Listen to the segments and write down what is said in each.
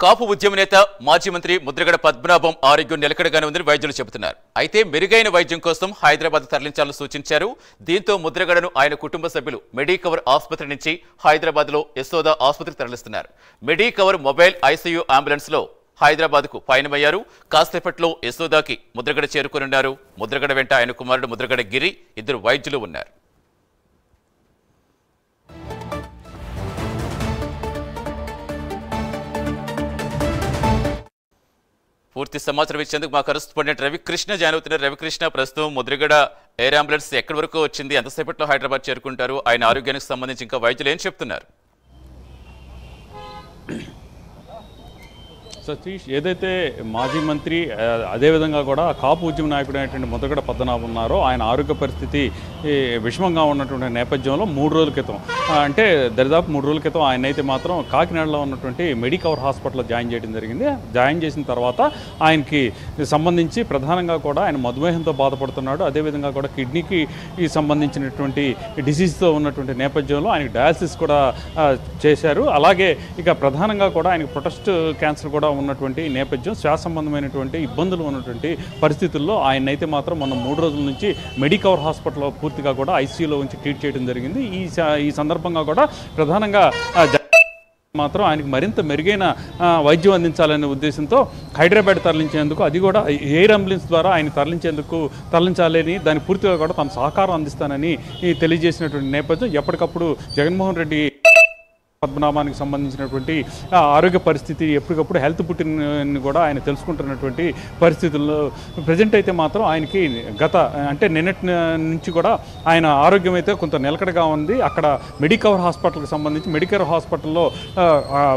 కాపు ఉద్యమ నేత మాజీ మంత్రి ముద్రగడ పద్మనాభం ఆరోగ్యం నిలకడగానే ఉందని వైద్యులు చెబుతున్నారు. అయితే మెరుగైన వైద్యం కోసం హైదరాబాద్ తరలించాలని సూచించారు. దీంతో ముద్రగడను ఆయన కుటుంబ సభ్యులు మెడికవర్ ఆసుపత్రి నుంచి హైదరాబాద్లో యశోద ఆసుపత్రికి తరలిస్తున్నారు. మెడికవర్ మొబైల్ ఐసీయూ అంబులెన్స్ లో హైదరాబాద్కు పయనమయ్యారు. కాసేపట్లో యశోదాకి ముద్రగడ చేరుకున్నారు. ముద్రగడ వెంట ఆయన కుమారుడు ముద్రగడ గిరి, ఇద్దరు వైద్యులు ఉన్నారు. పూర్తి సమాచారం ఇచ్చేందుకు మా కరెస్పాండెంట్ రవికృష్ణ జాయిన్ అవుతున్నారు. రవికృష్ణ, ప్రస్తుతం ముద్రగడ ఎయిర్ అంబులెన్స్ ఎక్కడి వరకు వచ్చింది, ఎంతసేపట్లో హైదరాబాద్ చేరుకుంటారు, ఆయన ఆరోగ్యానికి సంబంధించి ఇంకా వైద్యులు ఏం చెప్తున్నారు? సతీష్, ఏదైతే మాజీ మంత్రి అదేవిధంగా కూడా కాపు ఉద్యమ నాయకుడు అయినటువంటి ముద్రగడ పద్మనాభం ఉన్నారో ఆయన ఆరోగ్య పరిస్థితి విషమంగా ఉన్నటువంటి నేపథ్యంలో 3 రోజుల క్రితం, అంటే దరిదాపు 3 రోజుల క్రితం ఆయన అయితే మాత్రం కాకినాడలో ఉన్నటువంటి మెడికవర్ హాస్పిటల్లో జాయిన్ చేయడం జరిగింది. జాయిన్ చేసిన తర్వాత ఆయనకి సంబంధించి ప్రధానంగా కూడా ఆయన మధుమేహంతో బాధపడుతున్నాడు. అదేవిధంగా కూడా కిడ్నీకి సంబంధించినటువంటి డిసీజ్తో ఉన్నటువంటి నేపథ్యంలో ఆయనకు డయాలసిస్ కూడా చేశారు. అలాగే ఇక ప్రధానంగా కూడా ఆయనకు ప్రొటెస్ట్ క్యాన్సర్ కూడా ఉన్నటువంటి నేపథ్యం, శ్వాస సంబంధమైనటువంటి ఇబ్బందులు ఉన్నటువంటి పరిస్థితుల్లో ఆయనైతే మాత్రం మొన్న 3 రోజుల నుంచి మెడికవర్ హాస్పిటల్లో పూర్తిగా కూడా ఐసీయూలో ఉంచి ట్రీట్ చేయడం జరిగింది. ఈ సందర్భంగా కూడా ప్రధానంగా మాత్రం ఆయనకు మరింత మెరుగైన వైద్యం అందించాలనే ఉద్దేశంతో హైదరాబాద్ తరలించేందుకు, అది కూడా ఎయిర్ అంబులెన్స్ ద్వారా ఆయన తరలించాలని దానికి పూర్తిగా కూడా తన సహకారం అందిస్తానని తెలియజేసినటువంటి నేపథ్యం, ఎప్పటికప్పుడు జగన్మోహన్ రెడ్డి పద్మనాభానికి సంబంధించినటువంటి ఆరోగ్య పరిస్థితి ఎప్పటికప్పుడు హెల్త్ పుట్టిన కూడా ఆయన తెలుసుకుంటున్నటువంటి పరిస్థితుల్లో ప్రజెంట్ అయితే మాత్రం ఆయనకి అంటే నిన్నటి నుంచి కూడా ఆయన ఆరోగ్యం అయితే కొంత నిలకడగా ఉంది. అక్కడ మెడికవర్ హాస్పిటల్కి సంబంధించి మెడికవర్ హాస్పిటల్లో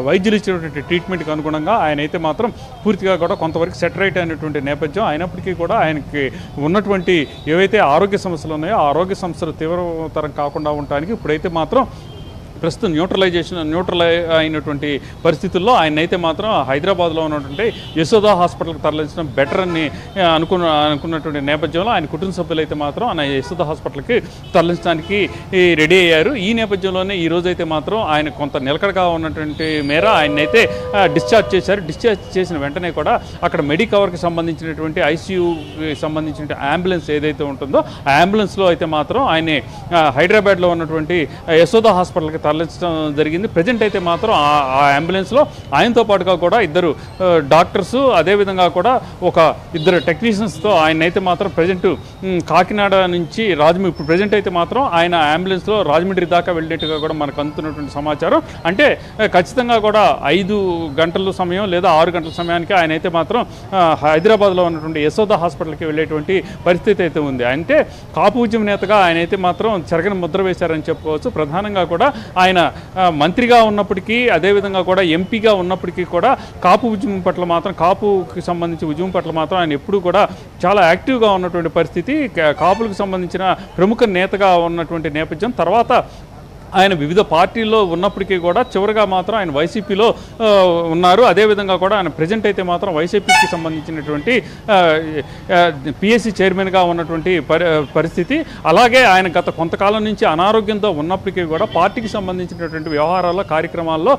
వైద్యులు ఇచ్చినటువంటి ట్రీట్మెంట్కి అనుగుణంగా ఆయన అయితే మాత్రం పూర్తిగా కూడా కొంతవరకు సెటరైట్ అయినటువంటి నేపథ్యం. అయినప్పటికీ కూడా ఆయనకి ఉన్నటువంటి ఏవైతే ఆరోగ్య సమస్యలు ఉన్నాయో ఆ ఆరోగ్య సమస్యలు తీవ్రతరం కాకుండా ఉండడానికి ఇప్పుడైతే మాత్రం ప్రస్తుతం న్యూట్రల్ అయినటువంటి పరిస్థితుల్లో ఆయన అయితే మాత్రం హైదరాబాద్లో ఉన్నటువంటి యశోద హాస్పిటల్కి తరలించడం బెటర్ అని అనుకున్నటువంటి నేపథ్యంలో ఆయన కుటుంబ సభ్యులు అయితే మాత్రం ఆయన యశోద హాస్పిటల్కి తరలించడానికి రెడీ అయ్యారు. ఈ నేపథ్యంలోనే ఈ రోజు అయితే మాత్రం ఆయన కొంత నిలకడగా ఉన్నటువంటి మేర ఆయన అయితే డిశ్చార్జ్ చేశారు. డిశ్చార్జ్ చేసిన వెంటనే కూడా అక్కడ మెడికవర్కి సంబంధించినటువంటి ఐసీయూకి సంబంధించిన అంబులెన్స్ ఏదైతే ఉంటుందో ఆ అంబులెన్స్లో అయితే మాత్రం ఆయన హైదరాబాద్లో ఉన్నటువంటి యశోద హాస్పిటల్కి తరలించడం జరిగింది. ప్రజెంట్ అయితే మాత్రం ఆ అంబులెన్స్లో ఆయనతో పాటుగా కూడా ఇద్దరు డాక్టర్స్, అదేవిధంగా కూడా ఇద్దరు టెక్నీషియన్స్తో ఆయన అయితే మాత్రం ప్రజెంట్ కాకినాడ నుంచి ఇప్పుడు ప్రజెంట్ అయితే మాత్రం ఆయన అంబులెన్స్లో రాజమండ్రి దాకా వెళ్ళినట్టుగా కూడా మనకు అందుతున్నటువంటి సమాచారం. అంటే ఖచ్చితంగా కూడా 5 గంటల సమయం లేదా 6 గంటల సమయానికి ఆయన అయితే మాత్రం హైదరాబాద్లో ఉన్నటువంటి యశోద హాస్పిటల్కి వెళ్ళేటువంటి పరిస్థితి అయితే ఉంది. అంటే కాపు ఉద్యమ నేతగా ఆయన అయితే మాత్రం చెరగని ముద్ర వేశారని చెప్పుకోవచ్చు. ప్రధానంగా కూడా ఆయన మంత్రిగా ఉన్నప్పటికీ, అదేవిధంగా కూడా ఎంపీగా ఉన్నప్పటికీ కూడా కాపు ఉద్యమం పట్ల మాత్రం, కాపుకి సంబంధించి ఉద్యమం పట్ల మాత్రం ఆయన ఎప్పుడూ కూడా చాలా యాక్టివ్గా ఉన్నటువంటి పరిస్థితి. కాపులకు సంబంధించిన ప్రముఖ నేతగా ఉన్నటువంటి నేపథ్యం. తర్వాత ఆయన వివిధ పార్టీల్లో ఉన్నప్పటికీ కూడా చివరిగా మాత్రం ఆయన వైసీపీలో ఉన్నారు. అదేవిధంగా కూడా ఆయన ప్రజెంట్ అయితే మాత్రం వైసీపీకి సంబంధించినటువంటి పిఎస్సి చైర్మన్గా ఉన్నటువంటి పరిస్థితి. అలాగే ఆయన గత కొంతకాలం నుంచి అనారోగ్యంతో ఉన్నప్పటికీ కూడా పార్టీకి సంబంధించినటువంటి వ్యవహారాల్లో, కార్యక్రమాల్లో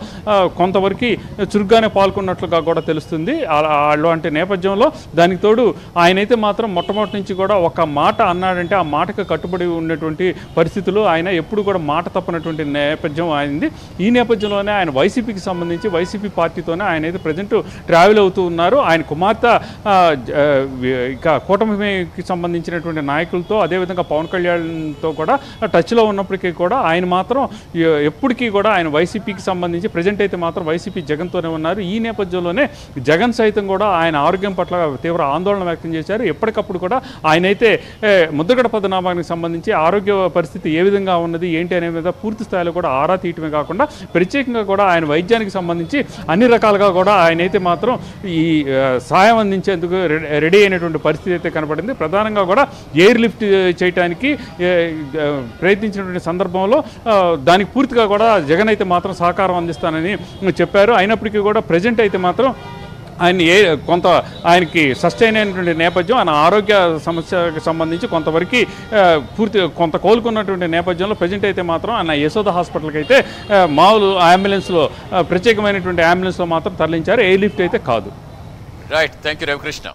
కొంతవరకు చురుగ్గానే పాల్గొన్నట్లుగా కూడా తెలుస్తుంది. అలాంటి నేపథ్యంలో దానికి తోడు ఆయనైతే మాత్రం మొట్టమొదటి నుంచి కూడా ఒక మాట అన్నాడంటే ఆ మాటకు కట్టుబడి ఉన్నటువంటి పరిస్థితులు, ఆయన ఎప్పుడు కూడా మాట తప్పనటువంటి నేపథ్యం అయింది. ఈ నేపథ్యంలోనే ఆయన వైసీపీకి సంబంధించి వైసీపీ పార్టీతోనే ఆయన అయితే ప్రజెంట్ ట్రావెల్ అవుతూ ఉన్నారు. ఆయన కుమార్తె ఇక కూటమికి సంబంధించినటువంటి నాయకులతో, అదేవిధంగా పవన్ కళ్యాణ్తో కూడా టచ్లో ఉన్నప్పటికీ కూడా ఆయన మాత్రం ఎప్పటికీ కూడా ఆయన వైసీపీకి సంబంధించి ప్రజెంట్ అయితే మాత్రం వైసీపీ జగన్తోనే ఉన్నారు. ఈ నేపథ్యంలోనే జగన్ సైతం కూడా ఆయన ఆరోగ్యం పట్ల తీవ్ర ఆందోళన వ్యక్తం చేశారు. ఎప్పటికప్పుడు కూడా ఆయనైతే ముద్రగడ పద్మనాభానికి సంబంధించి ఆరోగ్య పరిస్థితి ఏ విధంగా ఉన్నది ఏంటి అనే మీద పూర్తి స్థాయిలో కూడా ఆరా తీయటమే కాకుండా ప్రత్యేకంగా కూడా ఆయన వైద్యానికి సంబంధించి అన్ని రకాలుగా కూడా ఆయనైతే మాత్రం ఈ సాయం అందించేందుకు రెడీ అయినటువంటి పరిస్థితి అయితే కనపడింది. ప్రధానంగా కూడా ఎయిర్ లిఫ్ట్ చేయడానికి ప్రయత్నించినటువంటి సందర్భంలో దానికి పూర్తిగా కూడా జగన్ అయితే మాత్రం సహకారం అందిస్తానని చెప్పారు. అయినప్పటికీ కూడా ప్రజెంట్ అయితే మాత్రం కొంత ఆయనకి సస్టైన్ అయినటువంటి నేపథ్యం, ఆయన ఆరోగ్య సమస్యకి సంబంధించి కొంతవరకు కొంత కోలుకున్నటువంటి నేపథ్యంలో ప్రజెంట్ అయితే మాత్రం ఆయన యశోద హాస్పిటల్కి అయితే మామూలు అంబులెన్స్లో ప్రత్యేకమైనటువంటి అంబులెన్స్లో మాత్రం తరలించారు, ఎయిర్ లిఫ్ట్ అయితే కాదు. Right, thank you Ravikrishna.